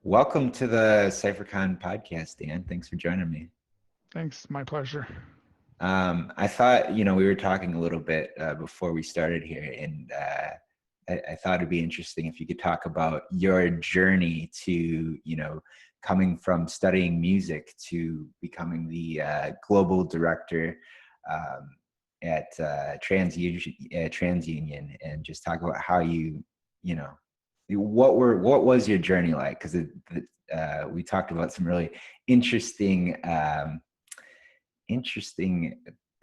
Welcome to the CypherCon podcast, Dan. Thanks for joining me. Thanks, my pleasure. I thought, we were talking a little bit before we started here, and I thought it'd be interesting if you could talk about your journey to, coming from studying music to becoming the global director at TransUnion, and just talk about how what was your journey like? Because we talked about some really interesting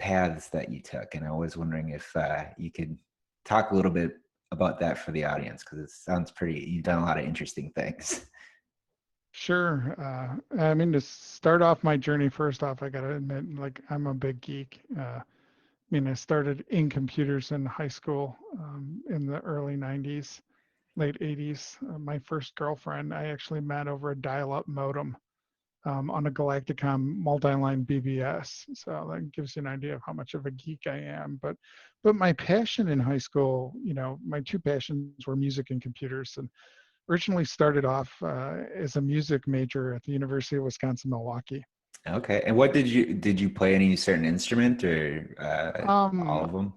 paths that you took, and I was wondering if you could talk a little bit about that for the audience, because it sounds you've done a lot of interesting things. Sure. To start off my journey, first off, I got to admit, like, I'm a big geek. I started in computers in high school in the early 90s, late 80s. My first girlfriend, I actually met over a dial-up modem on a Galacticom multi-line BBS. So that gives you an idea of how much of a geek I am. But my passion in high school, my two passions were music and computers. And originally started off as a music major at the University of Wisconsin-Milwaukee. Okay, and what did you play any certain instrument, or all of them?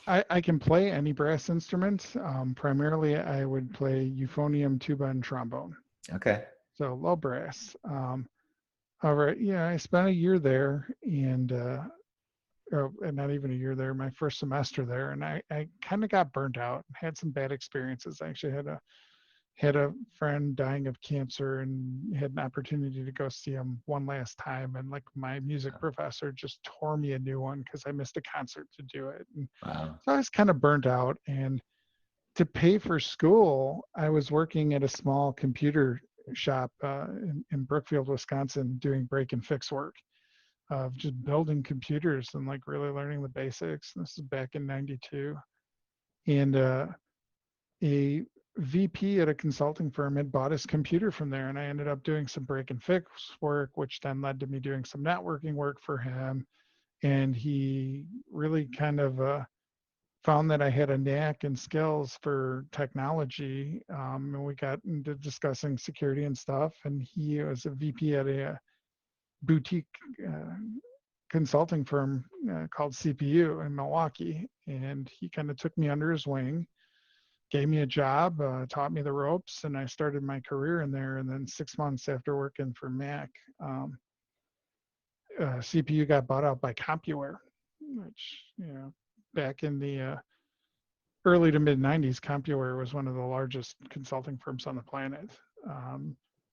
I can play any brass instrument. Primarily, I would play euphonium, tuba, and trombone. Okay. So low brass. However, I spent a year there, and not even a year there, my first semester there, and I kind of got burnt out. Had some bad experiences. I actually had a friend dying of cancer and had an opportunity to go see him one last time, and like my music professor just tore me a new one because I missed a concert to do it. And Wow. so I was kind of burnt out, and to pay for school, I was working at a small computer shop in Brookfield, Wisconsin, doing break and fix work of just building computers and like really learning the basics. This is back in '92, and a VP at a consulting firm had bought his computer from there, and I ended up doing some break and fix work, which then led to me doing some networking work for him. And he really kind of found that I had a knack and skills for technology, and we got into discussing security and stuff. And he was a VP at a boutique consulting firm called CPU in Milwaukee, and he kind of took me under his wing, gave me a job, taught me the ropes, and I started my career in there. And then 6 months after working for Mac, CPU got bought out by CompuWare, which, back in the early to mid 90s, CompuWare was one of the largest consulting firms on the planet.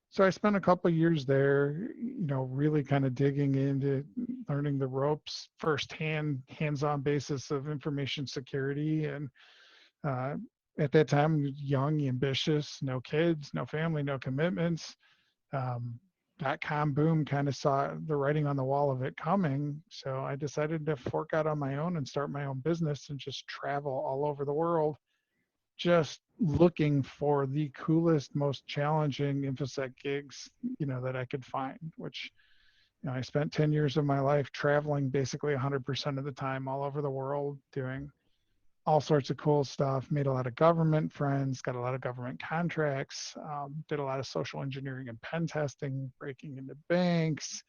So I spent a couple of years there, really kind of digging into learning the ropes firsthand, hands-on basis of information security. And at that time, young, ambitious, no kids, no family, no commitments. .com boom kind of saw the writing on the wall of it coming. So I decided to fork out on my own and start my own business and just travel all over the world, just looking for the coolest, most challenging InfoSec gigs, that I could find, which, I spent 10 years of my life traveling basically 100% of the time all over the world, doing all sorts of cool stuff, made a lot of government friends, got a lot of government contracts, did a lot of social engineering and pen testing, breaking into banks,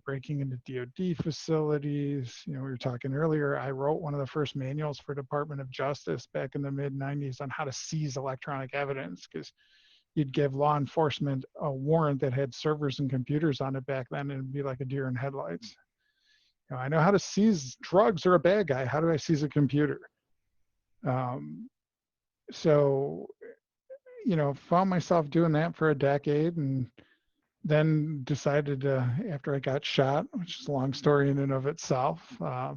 breaking into DoD facilities. We were talking earlier, I wrote one of the first manuals for Department of Justice back in the mid 90s on how to seize electronic evidence, because you'd give law enforcement a warrant that had servers and computers on it back then, and it'd be like a deer in headlights. I know how to seize drugs or a bad guy. How do I seize a computer? So, found myself doing that for a decade, and then decided after I got shot, which is a long story in and of itself. Tell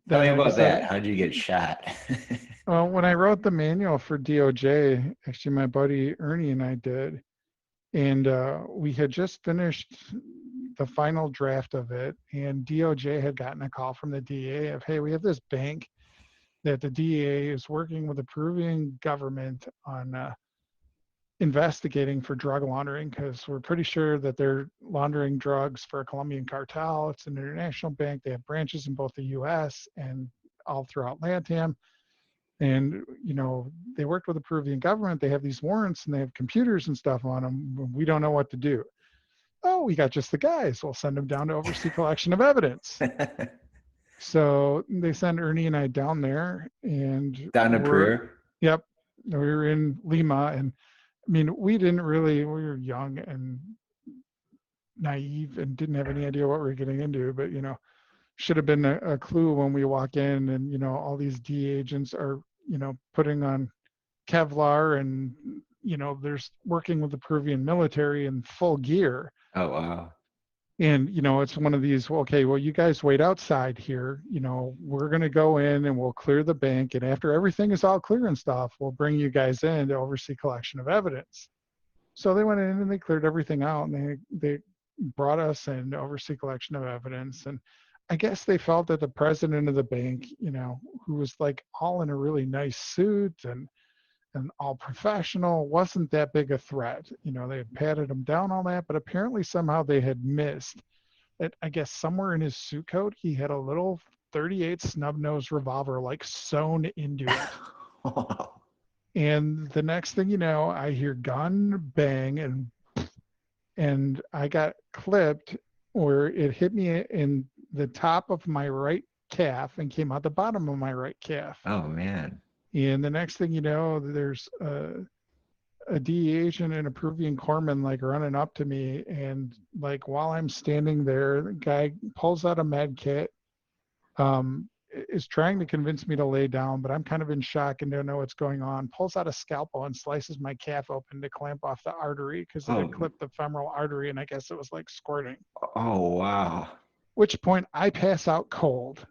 Then me I about decided, that. How'd you get shot? well, when I wrote the manual for DOJ, actually my buddy Ernie and I did, and we had just finished the final draft of it, and DOJ had gotten a call from the DA of, hey, we have this bank that the DEA is working with the Peruvian government on investigating for drug laundering, because we're pretty sure that they're laundering drugs for a Colombian cartel. It's an international bank. They have branches in both the US and all throughout LATAM. And, they worked with the Peruvian government. They have these warrants and they have computers and stuff on them. We don't know what to do. Oh, we got just the guys. We'll send them down to oversee collection of evidence. So they send Ernie and I down there, and Down to Peru? yep, we were in Lima. And I mean, we were young and naive and didn't have any idea what we were getting into, but, should have been a clue when we walk in and, all these DEA agents are, putting on Kevlar and, there's working with the Peruvian military in full gear. Oh, wow. And, it's one of these, okay, well, you guys wait outside here. We're going to go in and we'll clear the bank. And after everything is all clear and stuff, we'll bring you guys in to oversee collection of evidence. So they went in and they cleared everything out, and they brought us in to oversee collection of evidence. And I guess they felt that the president of the bank, who was like all in a really nice suit and all professional, wasn't that big a threat. They had patted him down, all that, but apparently somehow they had missed that. I guess somewhere in his suit coat, he had a little 38 snub-nosed revolver like sewn into it. And the next thing you know, I hear gun bang, and I got clipped, where it hit me in the top of my right calf and came out the bottom of my right calf. Oh, man. And the next thing you know, there's a DEA agent and a Peruvian corpsman like running up to me, and like while I'm standing there, the guy pulls out a med kit, is trying to convince me to lay down, but I'm kind of in shock and don't know what's going on. Pulls out a scalpel and slices my calf open to clamp off the artery, because it had clipped the femoral artery, and I guess it was like squirting. Oh, wow. Which point I pass out cold.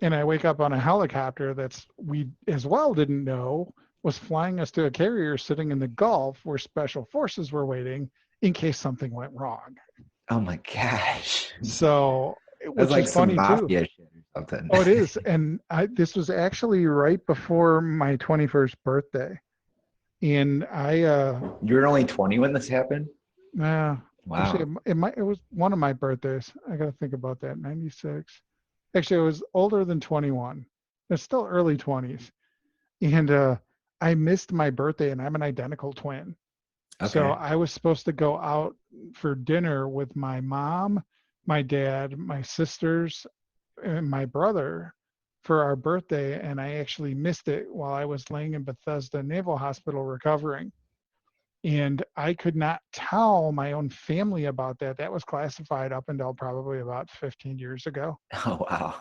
And I wake up on a helicopter we as well didn't know was flying us to a carrier sitting in the Gulf, where special forces were waiting in case something went wrong. Oh my gosh. So, which like is funny some mafia too. shit or something. Oh, it is. And this was actually right before my 21st birthday. And you were only 20 when this happened? wow. Actually, Wow. it was one of my birthdays. I got to think about that. 96. Actually, I was older than 21. It's still early 20s. And I missed my birthday, and I'm an identical twin. So Okay. I was supposed to go out for dinner with my mom, my dad, my sisters, and my brother for our birthday. And I actually missed it while I was laying in Bethesda Naval Hospital recovering. And I could not tell my own family about that. That was classified up until probably about 15 years ago. Oh, wow.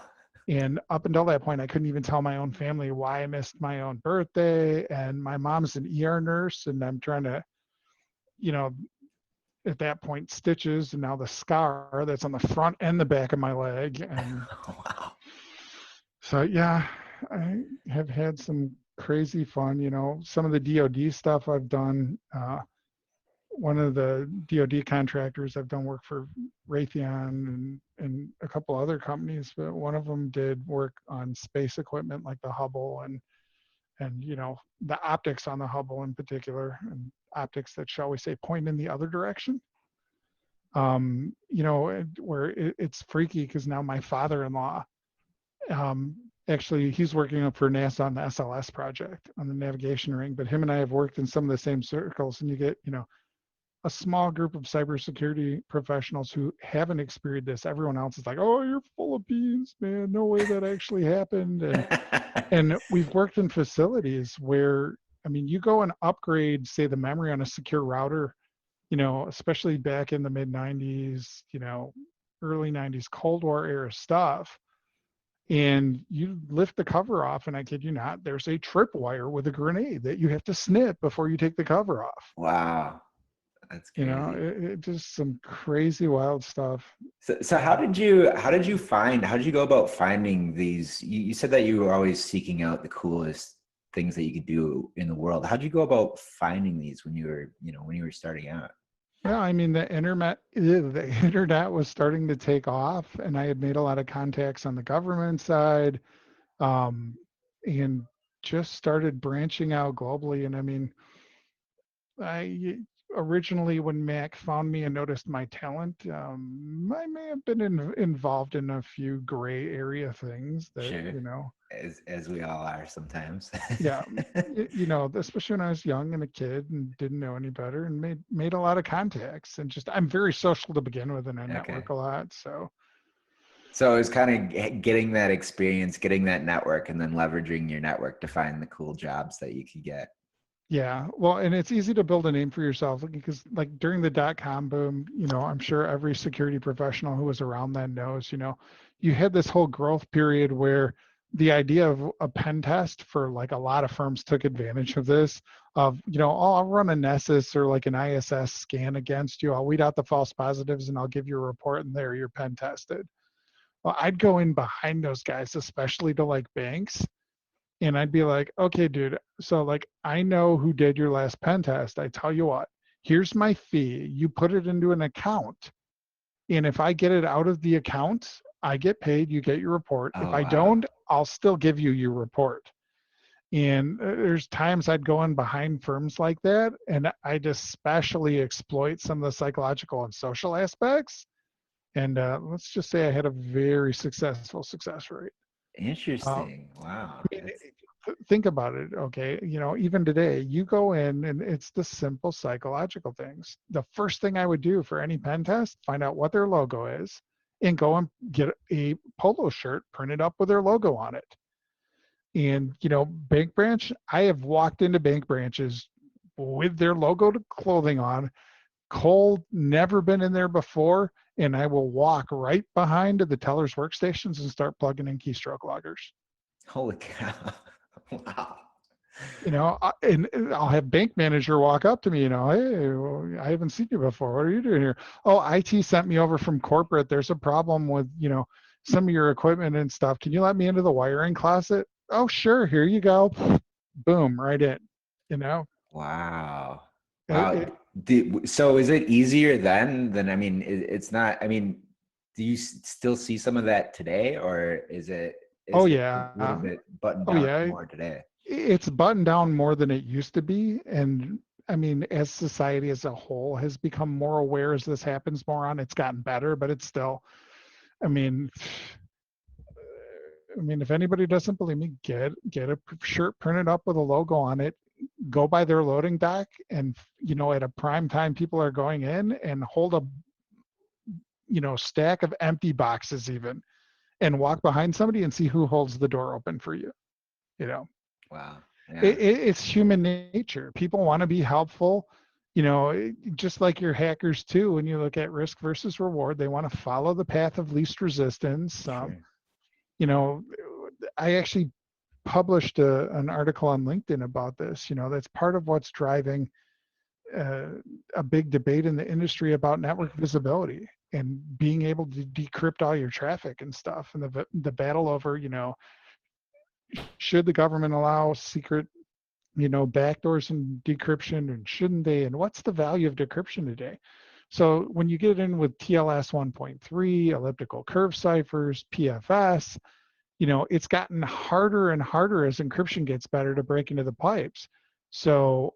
And up until that point, I couldn't even tell my own family why I missed my own birthday. And my mom's an ER nurse, and I'm trying to, at that point, stitches, and now the scar that's on the front and the back of my leg. And Wow. so, yeah, I have had some crazy fun. Some of the DoD stuff I've done. One of the DoD contractors, I've done work for Raytheon and a couple other companies, but one of them did work on space equipment like the Hubble and the optics on the Hubble in particular, and optics that, shall we say, point in the other direction. Where it's freaky, because now my father-in-law, actually, he's working for NASA on the SLS project on the navigation ring, but him and I have worked in some of the same circles, and you get, a small group of cybersecurity professionals who haven't experienced this. Everyone else is like, oh, you're full of beans, man. No way that actually happened. And we've worked in facilities where, I mean, you go and upgrade, say, the memory on a secure router, especially back in the mid 90s, early 90s, Cold War era stuff. And you lift the cover off, and I kid you not, there's a tripwire with a grenade that you have to snip before you take the cover off. Wow. That's crazy. It just some crazy wild stuff. So how did you go about finding these? You said that you were always seeking out the coolest things that you could do in the world. How did you go about finding these when you were starting out? Yeah, I mean, the internet was starting to take off, and I had made a lot of contacts on the government side, um, and just started branching out globally. And I mean, I originally, when Mac found me and noticed my talent, I may have been involved in a few gray area things that, Sure. as we all are sometimes. Yeah, especially when I was young and a kid and didn't know any better, and made a lot of contacts, and just I'm very social to begin with, and I Okay. network a lot. So So it was kind of getting that experience, getting that network, and then leveraging your network to find the cool jobs that you could get. yeah, well, and it's easy to build a name for yourself because like during the dot-com boom, I'm sure every security professional who was around then knows, you had this whole growth period where the idea of a pen test for like a lot of firms took advantage of this of, oh, I'll run a Nessus or like an ISS scan against you. I'll weed out the false positives and I'll give you a report and there you're pen tested. Well, I'd go in behind those guys, especially to like banks. And I'd be like, okay, dude, so like I know who did your last pen test. I tell you what, here's my fee. You put it into an account. And if I get it out of the account, I get paid, you get your report. If Oh, I wow. don't, I'll still give you your report. And there's times I'd go in behind firms like that, and I'd especially exploit some of the psychological and social aspects. And let's just say I had a very successful success rate. Uh, Interesting. Wow. I mean, That's think about it, okay? Even today, you go in and it's the simple psychological things. The first thing I would do for any pen test, find out what their logo is and go and get a polo shirt printed up with their logo on it. And, bank branch, I have walked into bank branches with their logo to clothing on, cold, never been in there before, and I will walk right behind to the teller's workstations and start plugging in keystroke loggers. holy cow. Wow. And I'll have bank manager walk up to me, hey, well, I haven't seen you before. What are you doing here? Oh, IT sent me over from corporate. There's a problem with, some of your equipment and stuff. Can you let me into the wiring closet? Oh, sure. Here you go. Boom, right in, you know? Wow. It, Wow. it, So is it easier then than, I mean, it's not, I mean, do you still see some of that today, or oh, is it a yeah. little bit buttoned Oh, down yeah. more today? It's buttoned down more than it used to be. And I mean, as society as a whole has become more aware as this happens more on, it's gotten better, but it's still, I mean, if anybody doesn't believe me, get a shirt printed up with a logo on it. Go by their loading dock, and at a prime time, people are going in and hold a stack of empty boxes even, and walk behind somebody and see who holds the door open for you. You know, Wow. Yeah. it's human nature. People want to be helpful. Just like your hackers too. When you look at risk versus reward, they want to follow the path of least resistance. Sure. You know, I actually published an article on LinkedIn about this. That's part of what's driving uh, a big debate in the industry about network visibility and being able to decrypt all your traffic and stuff, and the battle over, should the government allow secret, backdoors and decryption, and shouldn't they? And what's the value of decryption today? So when you get in with TLS 1.3, elliptical curve ciphers, PFS, it's gotten harder and harder as encryption gets better to break into the pipes. So,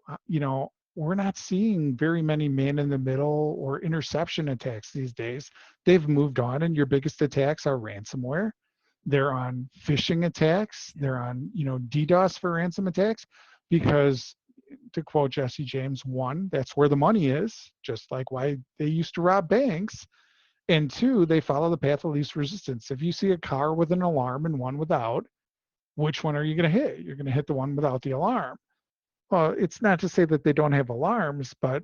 we're not seeing very many man in the middle or interception attacks these days. They've moved on, and your biggest attacks are ransomware. They're on phishing attacks. Yeah. They're on, DDoS for ransom attacks, because to quote Jesse James, one, that's where the money is, just like why they used to rob banks. And two, they follow the path of least resistance. If you see a car with an alarm and one without, which one are you going to hit? You're going to hit the one without the alarm. Well, it's not to say that they don't have alarms, but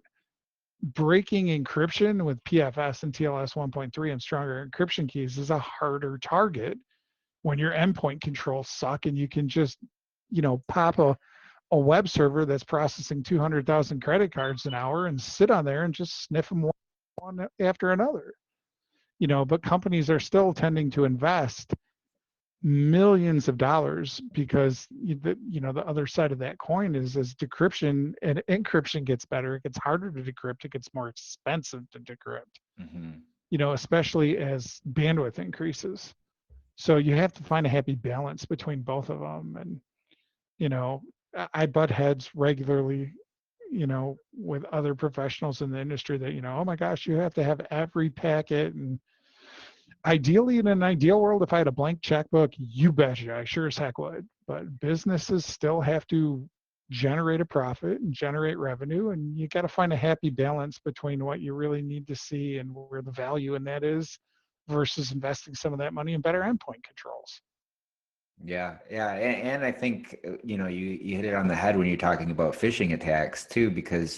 breaking encryption with PFS and TLS 1.3 and stronger encryption keys is a harder target when your endpoint controls suck and you can just, pop a web server that's processing 200,000 credit cards an hour and sit on there and just sniff them one after another. But companies are still tending to invest millions of dollars because the other side of that coin is as decryption and encryption gets better, it gets harder to decrypt, it gets more expensive to decrypt, Mm-hmm. especially as bandwidth increases. So you have to find a happy balance between both of them. And I butt heads regularly, with other professionals in the industry that, oh my gosh, you have to have every packet. And Ideally, in an ideal world, if I had a blank checkbook, you betcha, I sure as heck would. But businesses still have to generate a profit and generate revenue, and you got to find a happy balance between what you really need to see and where the value in that is versus investing some of that money in better endpoint controls. Yeah, yeah, and I think you hit it on the head when you're talking about phishing attacks too, because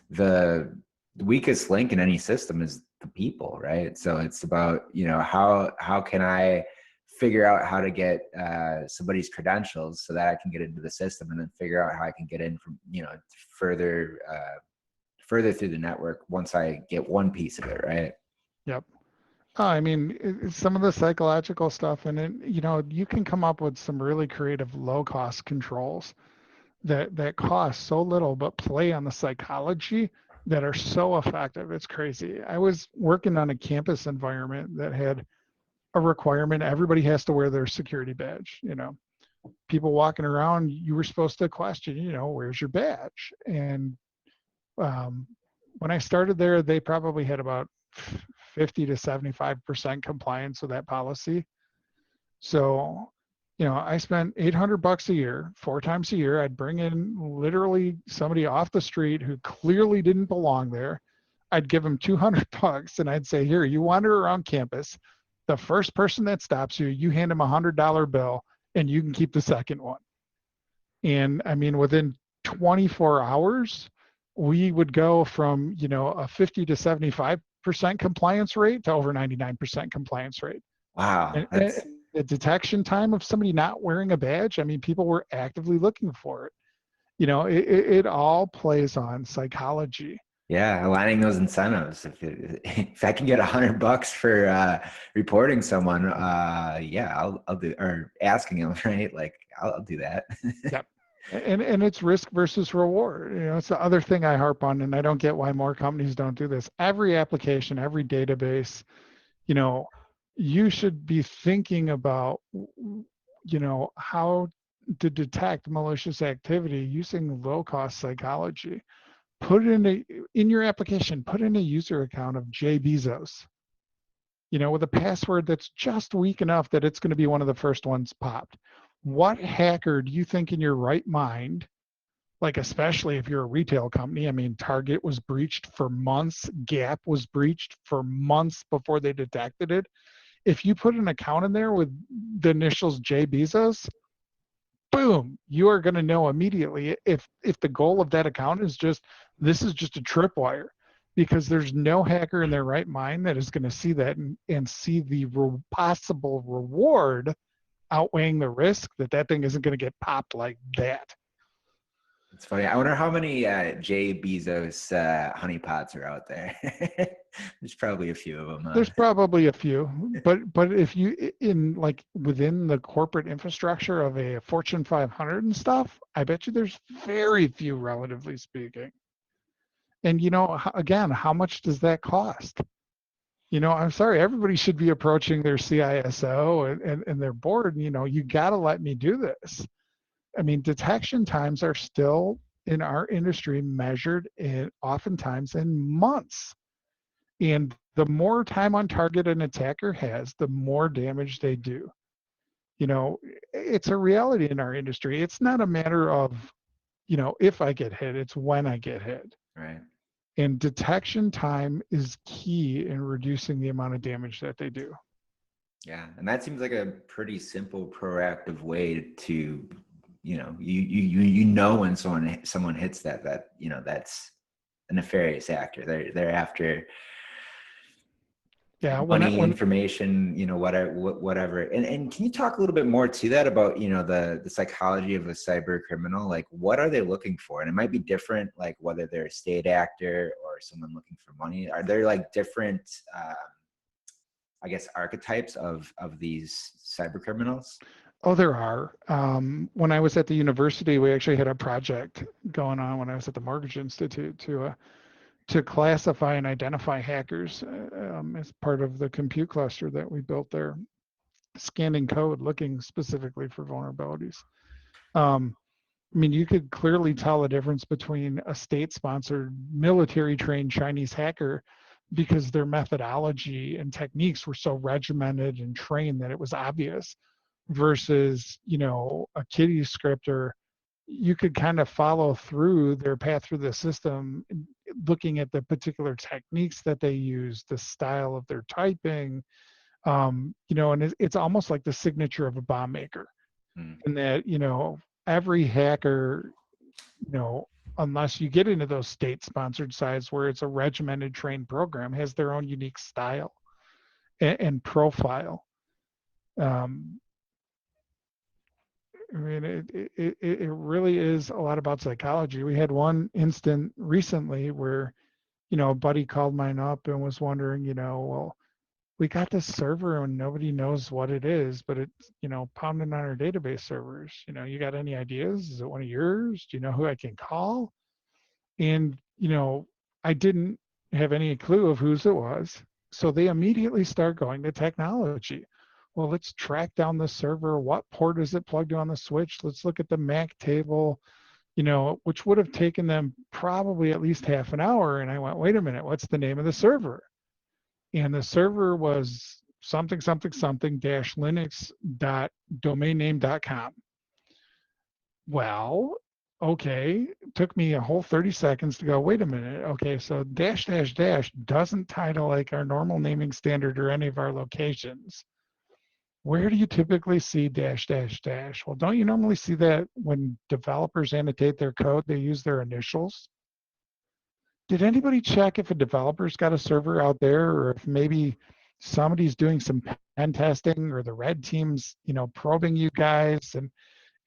the weakest link in any system is the people, right? So it's about how can I figure out how to get somebody's credentials so that I can get into the system, and then figure out how I can get in from further further through the network once I get one piece of it, right? Yep. I mean, some of the psychological stuff, and you can come up with some really creative low-cost controls that cost so little but play on the psychology that are so effective. It's crazy. I was working on a campus environment that had a requirement everybody has to wear their security badge. People walking around, you were supposed to question, where's your badge? And um, when I started there, they probably had about 50 to 75% compliance with that policy. So, I spent $800 a year, 4 times a year. I'd bring in literally somebody off the street who clearly didn't belong there. I'd give them $200 and I'd say, here, you wander around campus. The first person that stops you, you hand them $100 bill and you can keep the second one. And I mean, within 24 hours, we would go from, a 50 to 75% compliance rate to over 99% compliance rate. Wow, And the detection time of somebody not wearing a badge, I mean, people were actively looking for it. It all plays on psychology. yeah, aligning those incentives. If I can get $100 for reporting someone, yeah, I'll do, or asking them, right? Like I'll do that. Yep. And it's risk versus reward. It's the other thing I harp on, and I don't get why more companies don't do this. Every application, every database, you should be thinking about, how to detect malicious activity using low-cost psychology. Put it in your application, put in a user account of Jay Bezos, with a password that's just weak enough that it's going to be one of the first ones popped. What hacker do you think in your right mind, like especially if you're a retail company, I mean, Target was breached for months, Gap was breached for months before they detected it. If you put an account in there with the initials J Bezos, boom, you are going to know immediately if the goal of that account is this is just a tripwire, because there's no hacker in their right mind that is going to see that and see the possible reward outweighing the risk that thing isn't going to get popped like that. It's funny. I wonder how many Jay Bezos honeypots are out there. There's probably a few of them. There's probably a few, but if you in like within the corporate infrastructure of a Fortune 500 and stuff, I bet you there's very few, relatively speaking. And again, how much does that cost? I'm sorry, everybody should be approaching their CISO and their board. You got to let me do this. I mean, detection times are still in our industry measured oftentimes in months. And the more time on target an attacker has, the more damage they do. It's a reality in our industry. It's not a matter of, if I get hit, it's when I get hit. Right. And detection time is key in reducing the amount of damage that they do. Yeah, and that seems like a pretty simple, proactive way to, when someone hits that that's a nefarious actor. They're after money, information, whatever. And can you talk a little bit more to that about, the psychology of a cyber criminal? Like, what are they looking for? And it might be different, like whether they're a state actor or someone looking for money. Are there like different, I guess, archetypes of these cyber criminals? Oh, there are. When I was at the university, we actually had a project going on when I was at the Mortgage Institute to classify and identify hackers as part of the compute cluster that we built there, scanning code, looking specifically for vulnerabilities. I mean, you could clearly tell the difference between a state-sponsored, military-trained Chinese hacker because their methodology and techniques were so regimented and trained that it was obvious, versus, a kiddie scripter. You could kind of follow through their path through the system, looking at the particular techniques that they use, the style of their typing, and it's almost like the signature of a bomb maker. And that, every hacker, unless you get into those state-sponsored sites where it's a regimented trained program, has their own unique style and profile. I mean, it really is a lot about psychology. We had one instant recently where, a buddy called mine up and was wondering, well, we got this server and nobody knows what it is, but it's, pounding on our database servers. You got any ideas? Is it one of yours? Do you know who I can call? And, I didn't have any clue of whose it was. So they immediately start going to technology. Well, let's track down the server. What port is it plugged to on the switch? Let's look at the MAC table, which would have taken them probably at least half an hour. And I went, wait a minute, what's the name of the server? And the server was something dash linux dot domainname.com. Well, okay, it took me a whole 30 seconds to go, wait a minute. Okay, so dash dash dash doesn't tie to like our normal naming standard or any of our locations. Where do you typically see dash dash dash? Well, don't you normally see that when developers annotate their code, they use their initials? Did anybody check if a developer's got a server out there, or if maybe somebody's doing some pen testing, or the red team's, probing you guys,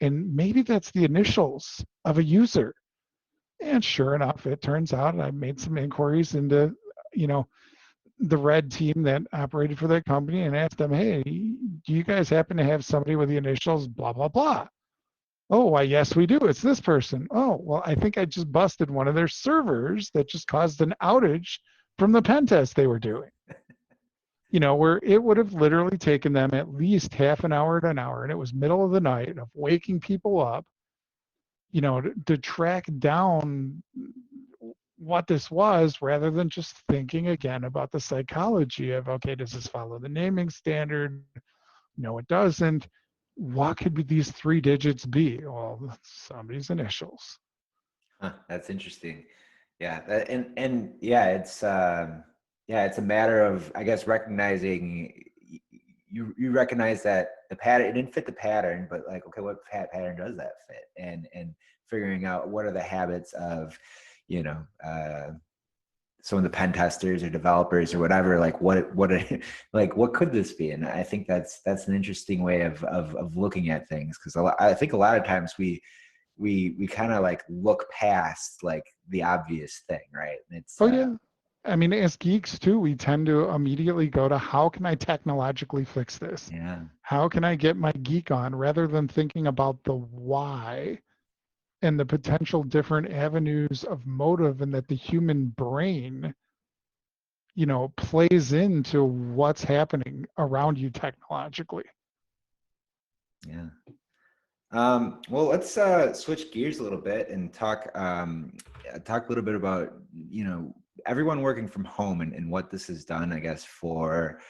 and maybe that's the initials of a user? And sure enough, it turns out I made some inquiries into, the red team that operated for that company and asked them, hey, do you guys happen to have somebody with the initials blah, blah, blah? Oh, why, yes, we do. It's this person. Oh, well, I think I just busted one of their servers that just caused an outage from the pen test they were doing. Where it would have literally taken them at least half an hour to an hour, and it was middle of the night of waking people up, to track down what this was, rather than just thinking again about the psychology of, okay, does this follow the naming standard? No, it doesn't. What could be these 3 digits be? Well, somebody's initials. That's interesting. Yeah, and yeah, it's a matter of, I guess, recognizing. You recognize that the pattern, it didn't fit the pattern, but like, okay, what pattern does that fit? And figuring out what are the habits of, some of the pen testers or developers or whatever, like what could this be? And I think that's an interesting way of looking at things, because I think a lot of times we kind of like look past like the obvious thing, right? It's yeah. I mean, as geeks too, we tend to immediately go to, how can I technologically fix this? Yeah. How can I get my geek on, rather than thinking about the why and the potential different avenues of motive, and that the human brain, plays into what's happening around you technologically. Yeah. Well, let's switch gears a little bit and talk a little bit about, everyone working from home, and what this has done, I guess, for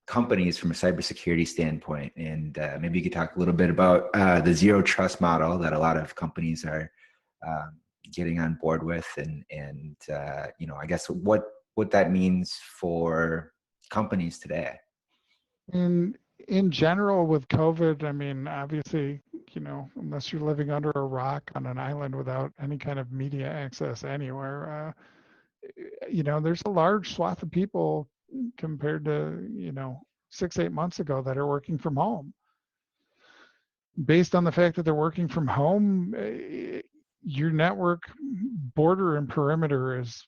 companies from a cybersecurity standpoint. And maybe you could talk a little bit about the zero trust model that a lot of companies are getting on board with, and I guess what that means for companies today. In general, with COVID, I mean, obviously, unless you're living under a rock on an island without any kind of media access anywhere, there's a large swath of people compared to, 6-8 months ago that are working from home. Based on the fact that they're working from home, your network border and perimeter is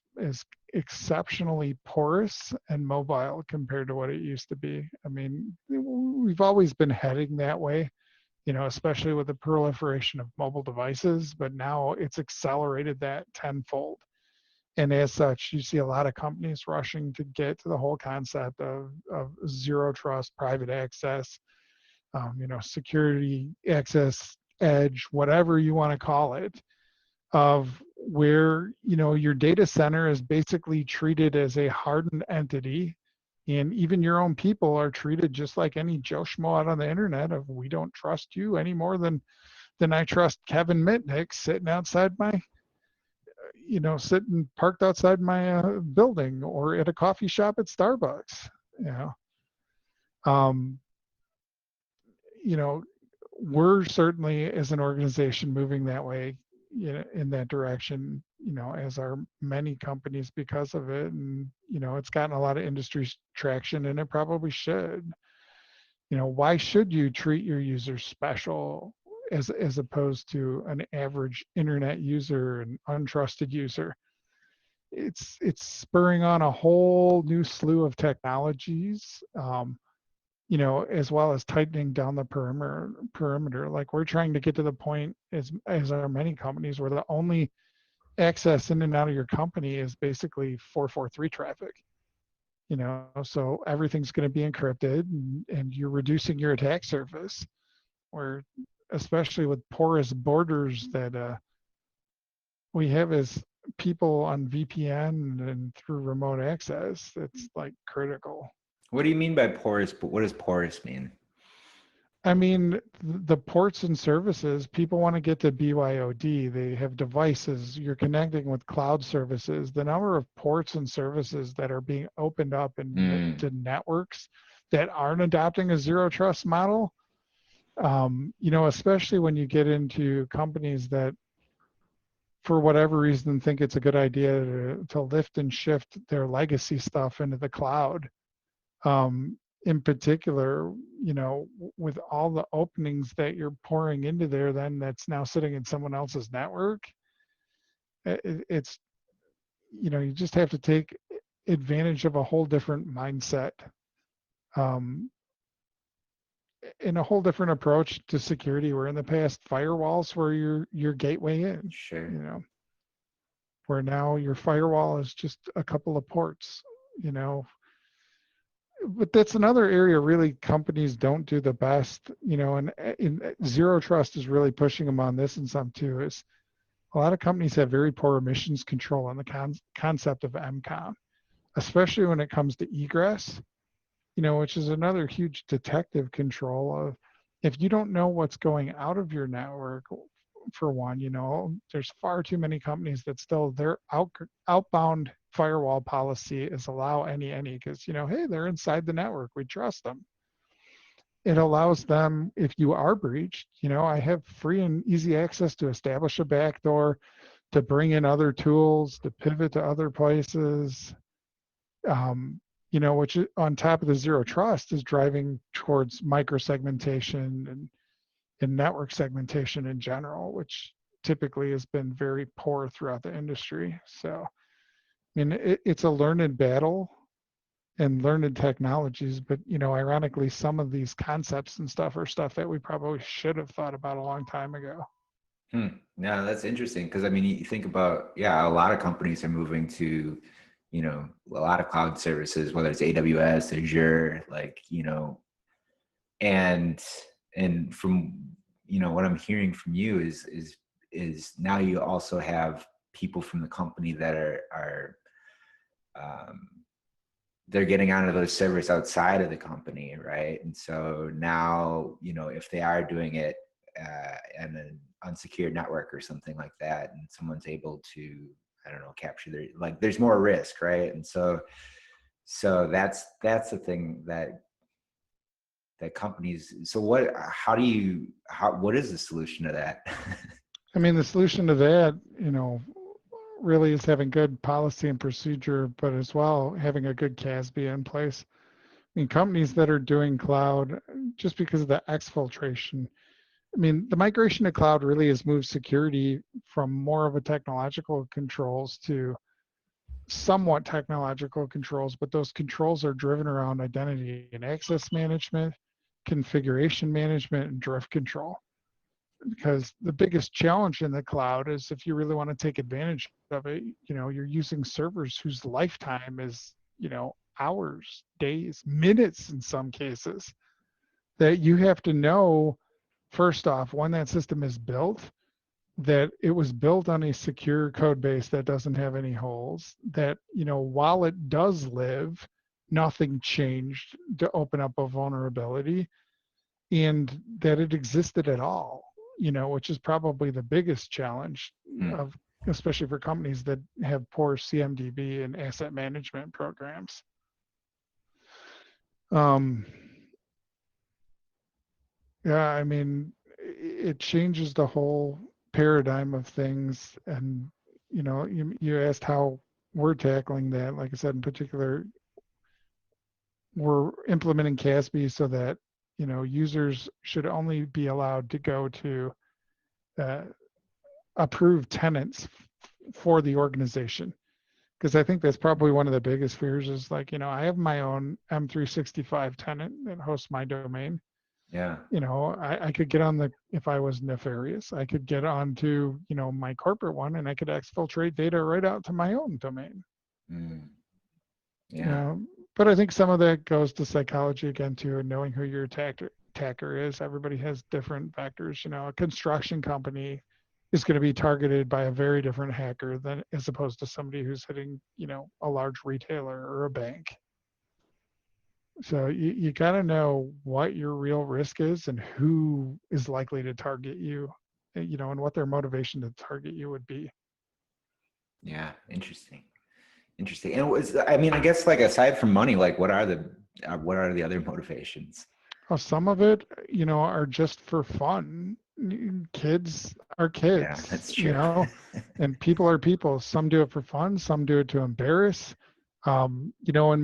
exceptionally porous and mobile compared to what it used to be. I mean, we've always been heading that way, especially with the proliferation of mobile devices, but now it's accelerated that tenfold. And as such, you see a lot of companies rushing to get to the whole concept of zero trust, private access, security access, edge, whatever you want to call it, of where, you know, your data center is basically treated as a hardened entity, and even your own people are treated just like any Joe Schmo out on the internet of, we don't trust you any more than I trust Kevin Mitnick sitting outside my, you know, sitting parked outside my building or at a coffee shop at Starbucks. You know, um, you know, we're certainly as an organization moving that way, you know, in that direction, you know, as are many companies because of it. And, you know, it's gotten a lot of industry traction, and it probably should. You know, why should you treat your users special as opposed to an average internet user, an untrusted user? It's spurring on a whole new slew of technologies. You know, as well as tightening down the perimeter. Like, we're trying to get to the point, as are many companies, where the only access in and out of your company is basically 443 traffic. You know, so everything's going to be encrypted, and you're reducing your attack surface. Where, especially with porous borders that we have as people on VPN and through remote access, it's like critical. What do you mean by porous? What does porous mean? I mean, the ports and services, people want to get to BYOD. They have devices. You're connecting with cloud services. The number of ports and services that are being opened up to networks that aren't adopting a zero trust model, you know, especially when you get into companies that, for whatever reason, think it's a good idea to lift and shift their legacy stuff into the cloud. In particular, you know, with all the openings that you're pouring into there, then that's now sitting in someone else's network. It's, you know, you just have to take advantage of a whole different mindset, um, and a whole different approach to security. Where in the past, firewalls were your gateway in, Sure. you know, where now your firewall is just a couple of ports, you know. But that's another area really companies don't do the best, you know, and zero trust is really pushing them on this, and some too, is a lot of companies have very poor emissions control on the concept of MCOM, especially when it comes to egress, you know, which is another huge detective control of, if you don't know what's going out of your network, for one, you know, there's far too many companies that still, their outbound firewall policy is allow any, because, you know, hey, they're inside the network, we trust them. It allows them, if you are breached, you know, I have free and easy access to establish a backdoor, to bring in other tools, to pivot to other places, you know, which on top of the zero trust is driving towards microsegmentation and network segmentation in general, which typically has been very poor throughout the industry. So, I mean, it's a learned battle and learned technologies, but, you know, ironically, some of these concepts and stuff are stuff that we probably should have thought about a long time ago. Yeah, that's interesting, because I mean, you think about, yeah, a lot of companies are moving to, you know, a lot of cloud services, whether it's AWS, Azure, like, you know, and from, you know, what I'm hearing from you is now you also have people from the company that are they're getting onto those servers outside of the company, right? And so now, you know, if they are doing it in an unsecured network or something like that, and someone's able to, I don't know, capture their, like, there's more risk, right? And so that's the thing that companies, so what is the solution to that? I mean, the solution to that, you know, really is having good policy and procedure, but as well having a good CASB in place. I mean, companies that are doing cloud, just because of the exfiltration, I mean, the migration to cloud really has moved security from more of a technological controls to somewhat technological controls, but those controls are driven around identity and access management, configuration management, and drift control. Because the biggest challenge in the cloud is, if you really want to take advantage of it, you know, you're using servers whose lifetime is, you know, hours, days, minutes in some cases, that you have to know, first off, when that system is built, that it was built on a secure code base that doesn't have any holes, that, while it does live, nothing changed to open up a vulnerability, and that it existed at all, which is probably the biggest challenge Hmm. of, especially for companies that have poor CMDB and asset management programs. Um, yeah, I mean, it changes the whole paradigm of things. And, you asked how we're tackling that. Like I said, in particular, we're implementing CASB so that, users should only be allowed to go to uh, approved tenants for the organization. Because I think that's probably one of the biggest fears is like, I have my own M365 tenant that hosts my domain. Yeah. I could get on if I was nefarious, I could get onto, my corporate one, and I could exfiltrate data right out to my own domain. Mm. You Yeah. know, but I think some of that goes to psychology again too, and knowing who your attacker is. Everybody has different vectors. A construction company is going to be targeted by a very different hacker than as opposed to somebody who's hitting, a large retailer or a bank. So you got to know what your real risk is and who is likely to target you, and what their motivation to target you would be. Yeah. Interesting. Interesting. And I mean, I guess like aside from money, like what are the other motivations? Oh, some of it, are just for fun. Kids are Yeah, kids, that's true. and people are people. Some do it for fun, some do it to embarrass. And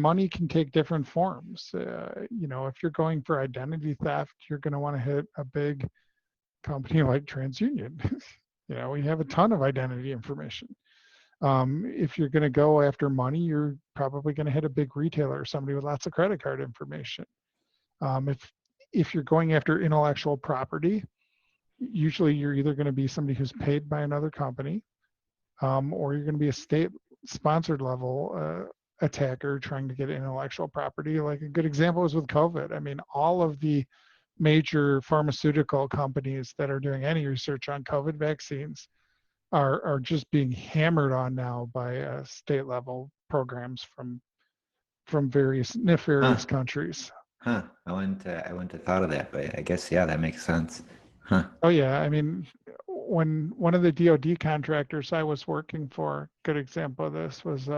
money can take different forms. If you're going for identity theft, you're going to want to hit a big company like TransUnion. We have a ton of identity information. If you're going to go after money, you're probably going to hit a big retailer, somebody with lots of credit card information. If you're going after intellectual property, usually you're either going to be somebody who's paid by another company, or you're going to be a state-sponsored level attacker trying to get intellectual property. Like a good example is with COVID. I mean, all of the major pharmaceutical companies that are doing any research on COVID vaccines are just being hammered on now by state level programs from various nefarious Huh. countries. Huh. I wouldn't have thought of that, but I guess yeah, that makes sense. Huh. Oh yeah, I mean, when one of the DoD contractors I was working for, good example of this was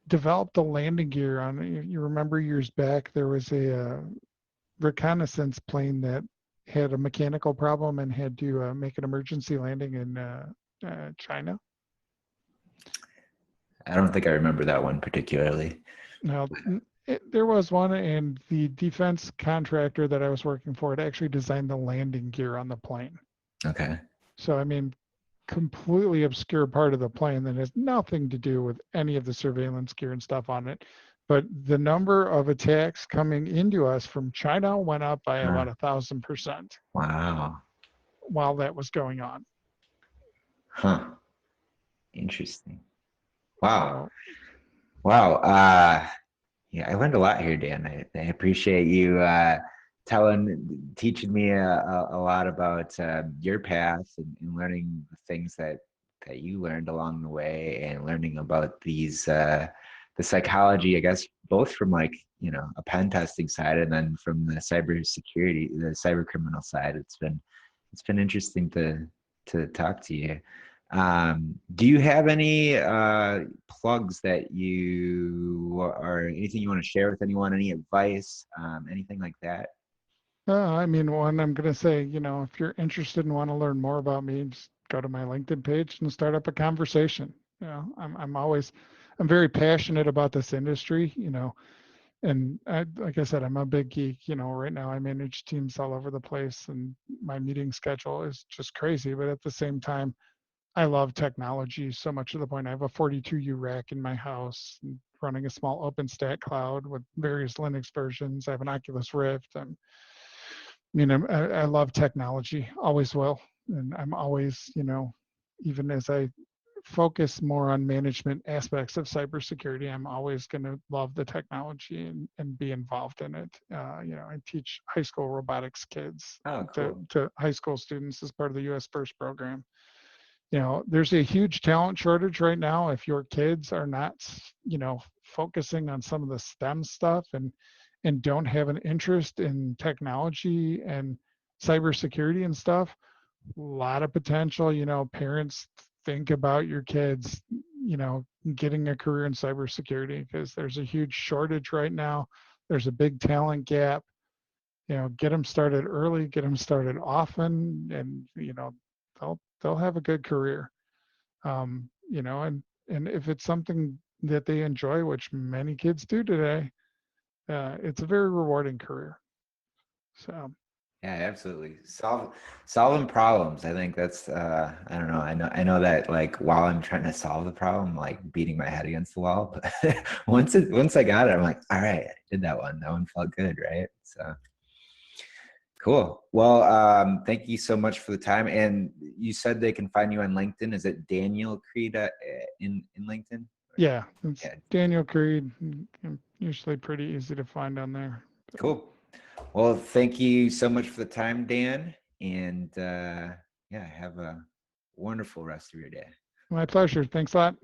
developed a landing gear on. You remember years back there was a reconnaissance plane that had a mechanical problem and had to make an emergency landing in China. I don't think I remember that one particularly. Now, there was one, and the defense contractor that I was working for had actually designed the landing gear on the plane. Okay. So, I mean, completely obscure part of the plane that has nothing to do with any of the surveillance gear and stuff on it. But the number of attacks coming into us from China went up by Huh. about 1,000% Wow. while that was going on. Huh. Interesting. Wow. So, Wow. Yeah, I learned a lot here, Dan. I appreciate you teaching me a lot about your path and learning the things that you learned along the way, and learning about the psychology, I guess, both from like, a pen testing side and then from the cyber criminal side. It's been interesting to talk to you. Do you have any plugs that or anything you want to share with anyone, any advice, anything like that? I mean, one, I'm going to say, if you're interested and want to learn more about me, just go to my LinkedIn page and start up a conversation. I'm very passionate about this industry, and like I said, I'm a big geek. Right now I manage teams all over the place, and my meeting schedule is just crazy. But at the same time, I love technology so much to the point I have a 42U rack in my house, and running a small OpenStack cloud with various Linux versions. I have an Oculus Rift. I love technology, always will. And I'm always, even as I focus more on management aspects of cybersecurity, I'm always going to love the technology and be involved in it. I teach high school robotics kids Oh, to, cool. to high school students as part of the US First program. there's a huge talent shortage right now. If your kids are not, focusing on some of the STEM stuff and don't have an interest in technology and cybersecurity and stuff, a lot of potential. Parents, think about your kids, getting a career in cybersecurity, because there's a huge shortage right now. There's a big talent gap. Get them started early, get them started often, and they'll have a good career. And if it's something that they enjoy, which many kids do today, it's a very rewarding career. So Yeah, absolutely. Solving problems. I think that's I don't know. I know that like while I'm trying to solve the problem, like beating my head against the wall. But once I got it, I'm like, all right, I did that one. That one felt good, right? So cool. Well, thank you so much for the time. And you said they can find you on LinkedIn. Is it Daniel Creed in LinkedIn? yeah, it's Yeah, Daniel Creed. Usually pretty easy to find on there. cool. Well, thank you so much for the time, Dan. And yeah, have a wonderful rest of your day. My pleasure. Thanks a lot.